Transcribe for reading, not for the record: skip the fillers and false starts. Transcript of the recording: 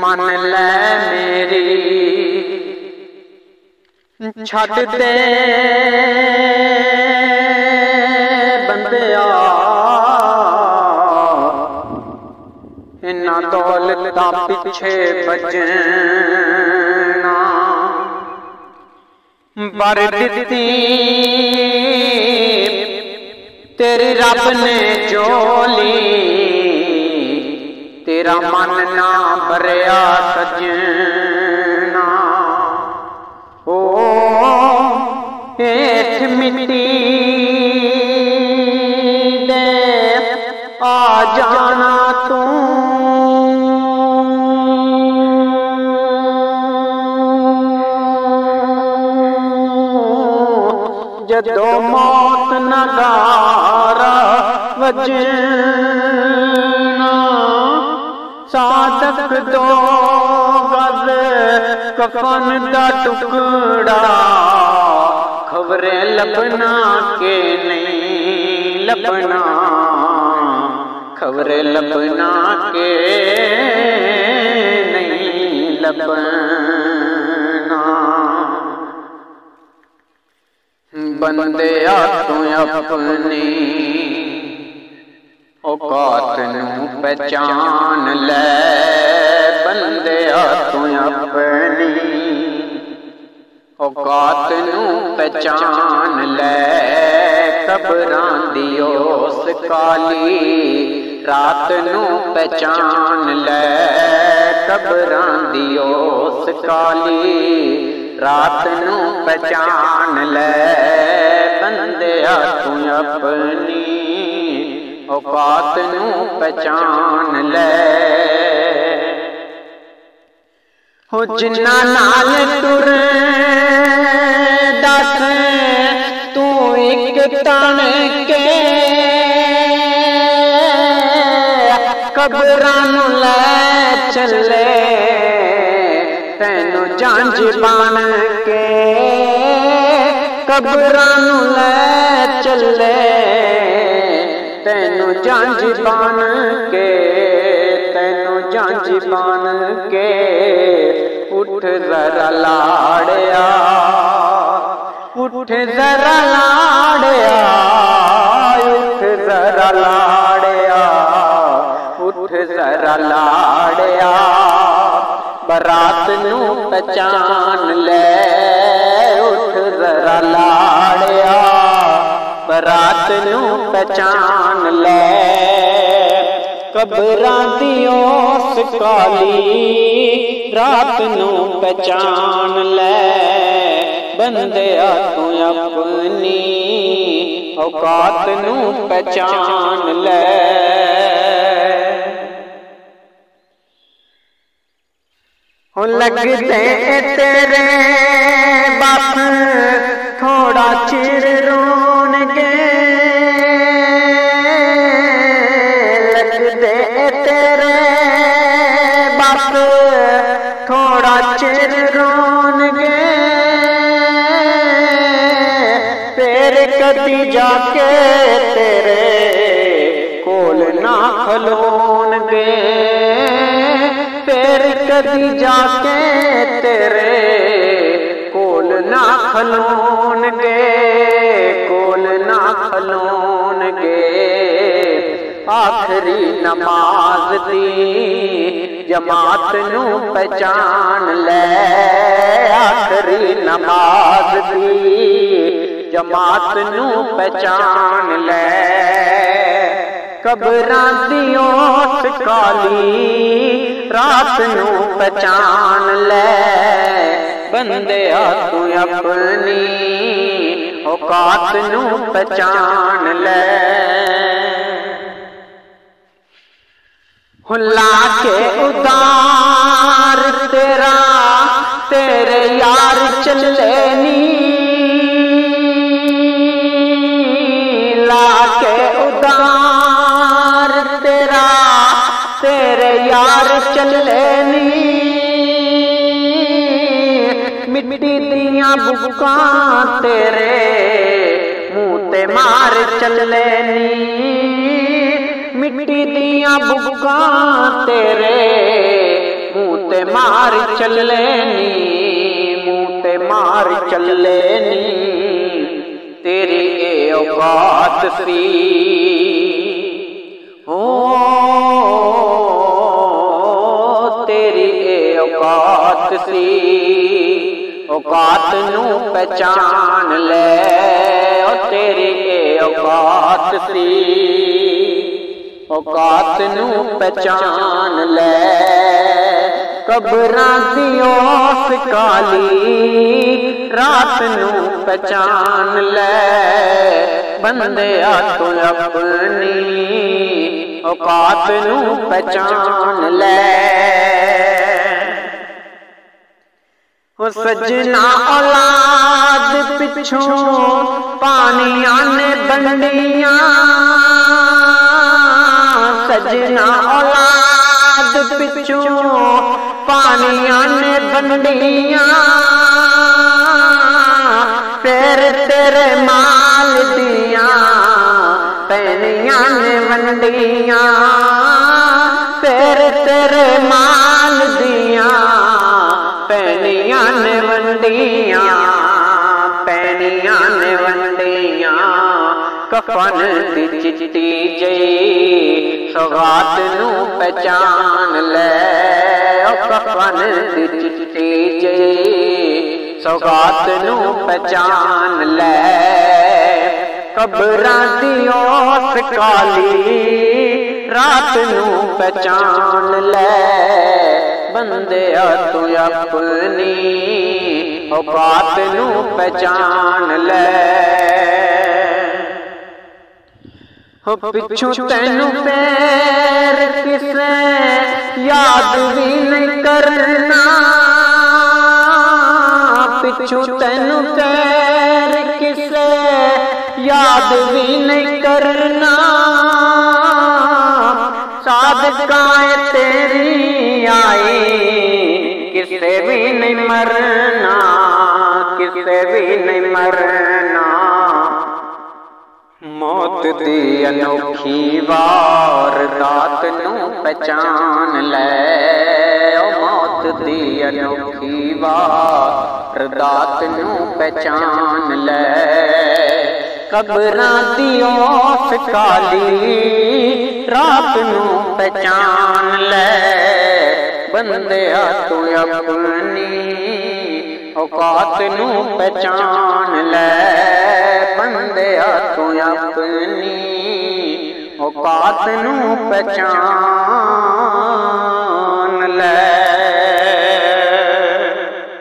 मन ले मेरी छड़ दे बंदिया, इन्ना दौलत पिछे बजना बर दिती तेरी रब ने जोली, तेरा मन ना भरिया सजना। ओ हेठ मिट्टी दे आ जाना तू, जदों मौत नगारा वजना। सादक दो गज कफन दा टुकड़ा, खबरे लबना के नहीं लबना, खबरे लबना के नहीं लबना। बंदे तू अपनी औकात नू पहचान ले, बंदे तू अपनी औकात नू पहचान ले। कबरां दी ओस काली रात नू पहचान ले, कबरां दी ओस काली रात नू पहचान ले। बंदे तू अपनी औकात नू पहचान ले। हो जिन्ना नाल टुर दस तू एक तन के, कबरां नू ले चले तैनू झांझ बन के, कबरां नू ले चले तैनू झांझ बन के, तैनू झांझ बन के। उठ जरा लाड़िया, उठ जरा लाड़िया, उठ जरा लाड़िया, उठ जरा लाड़िया। बरात नू पहचान ले, उठ जरा लाड़िया, बरात नू पहचान ले। कबरां दी ओस काली रात नू पहचान ले, बंदिया तू अपनी औकात नू पहचान ले। हो लगदे तेरे बाप थोड़ा चिर रोणगे, लगदे तेरे बाप थोड़ा चिर रोणगे। फिर कदी जाके तेरे कोल ना खलोणगे, फिर कदी जाके तेरे कोल ना खलोणगे, कोल ना खलोणगे। आखरी नमाज दी जमात नू पहचान ले, आखरी नमाज दी जमात नू पहचान ले। कबरां दी ओस काली रात नू पहचान ले, बंदिया तू अपनी औकात नू पहचान ले। हुला के उदार तेरा तेरे यार चले नी, ला के उदार तेरा तेरे यार चले नी। मिट्टी दियां बुक्कां तेरे मुंह ते मार चले नी, मिट्टी दियां बुक्कां तेरे मुंह ते मार चले नी, मुंह ते मार चले नी, तेरी ए औकात सी। हो तेरी ए औकात सी, औकात नू पहचान ले, ओ तेरी ए औकात सी, औकात नू पहचान ले। कबरां दी ओस काली रात नू पहचान ले, बंदिया तू अपनी औकात नू पहचान ले। हो सजना औलाद पिछों पानियां ने बंडियां, सजना औलाद पिछों पानियां ने बंडियां, फिर तेरे माल दियां पैनियां ने वंडियां, फिर तेरे माल दियां पैनियां ने वंडियां, पैनियां ने वंडियां। कफन दी चिट्टी जई सौगात नू पहचान ले, ओ कफन दी चिट्टी जई सौगात नू पहचान ले। कबरां दी ओस काली रात नू पहचान ले, बंदिया तू अपनी औकात नू पहचान ले। हो पिछू तैनू पैर किसे याद भी नहीं करना, पिछू तैनू पैर किसे याद भी नहीं करना, सादकाए तेरी आई किसे भी नहीं मरना, किसे भी नहीं मरना। मौत दी अनोखी वारदात नू पहचान ले, ओ मौत दी अनोखी वारदात नू पहचान ले। कबरां दी ओस काली रात नू पहचान ले, बंदिया तू अपनी औकात नू पहचान ले, बंदिया तू अपनी औकात नू पहचान